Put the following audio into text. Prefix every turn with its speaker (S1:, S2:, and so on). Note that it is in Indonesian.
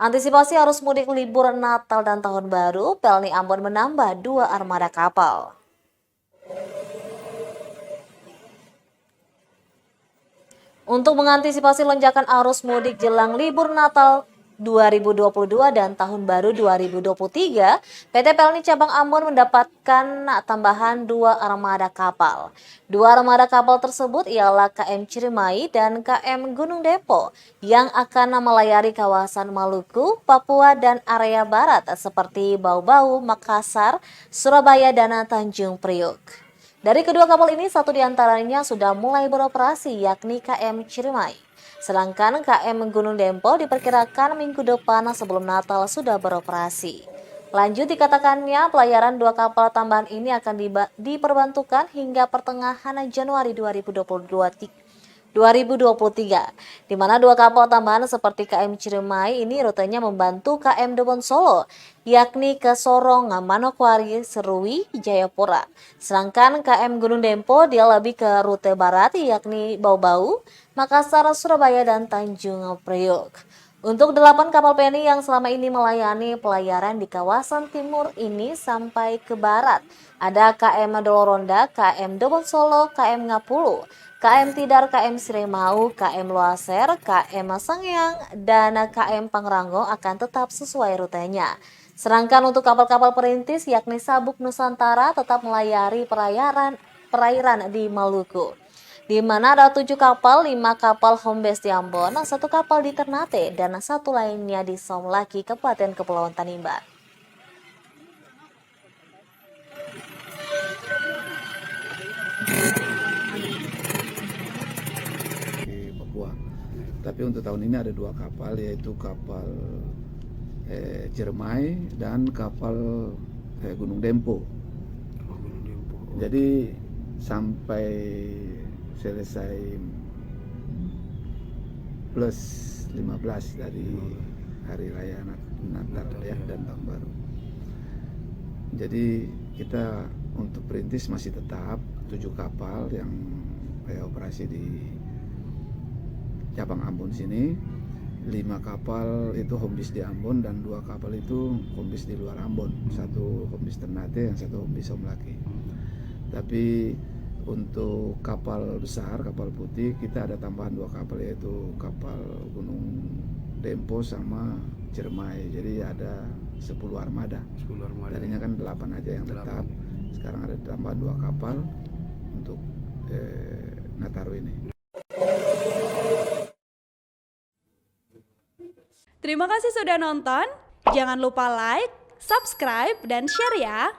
S1: Antisipasi arus mudik libur Natal dan Tahun Baru, Pelni Ambon menambah 2 armada kapal. Untuk mengantisipasi lonjakan arus mudik jelang libur Natal 2022 dan Tahun Baru 2023, PT Pelni Cabang Ambon mendapatkan tambahan 2 armada kapal. 2 armada kapal tersebut ialah KM Ciremai dan KM Gunung Dempo yang akan melayari kawasan Maluku, Papua, dan area barat seperti Bau-Bau, Makassar, Surabaya, dan Tanjung Priok. Dari kedua kapal ini, satu diantaranya sudah mulai beroperasi, yakni KM Ciremai. Sedangkan KM Gunung Dempo diperkirakan minggu depan sebelum Natal sudah beroperasi. Lanjut dikatakannya, pelayaran 2 kapal tambahan ini akan diperbantukan hingga pertengahan Januari 2023, di mana 2 kapal tambahan seperti KM Ciremai ini rutenya membantu KM Dobon Solo, yakni ke Sorong, Manokwari, Serui, Jayapura. Sedangkan KM Gunung Dempo dia lebih ke rute barat, yakni Bau-Bau, Makassar, Surabaya, dan Tanjung Priok. Untuk 8 kapal PNI yang selama ini melayani pelayaran di kawasan timur ini sampai ke barat, ada KM Doloronda, KM Dobon Solo, KM Ngapulu, KM Tidar, KM Siremau, KM Loaser, KM Sangyang, dan KM Pangrango akan tetap sesuai rutenya. Sedangkan untuk kapal-kapal perintis yakni Sabuk Nusantara tetap melayari perairan di Maluku, di mana ada 7 kapal, 5 kapal home base di Ambon, 1 kapal di Ternate, dan 1 lainnya di Somlaki, Kabupaten Kepulauan Tanimbar.
S2: Di Papua. Tapi untuk tahun ini ada 2 kapal, yaitu kapal Ciremai dan kapal Gunung Dempo. Jadi sampai selesai plus 15 dari hari raya Natal ya dan Tahun Baru. Jadi kita untuk perintis masih tetap 7 kapal yang operasi di cabang Ambon sini, 5 kapal itu home base di Ambon dan 2 kapal itu home base di luar Ambon, 1 home base Ternate yang 1 home base Somlaki. Tapi untuk kapal besar, kapal putih, kita ada tambahan 2 kapal, yaitu kapal Gunung Dempo sama Ciremai. Jadi ada 10 armada. Tadinya kan 8 aja yang tetap. Sekarang ada tambahan 2 kapal untuk Nataru ini.
S3: Terima kasih sudah nonton. Jangan lupa like, subscribe, dan share ya.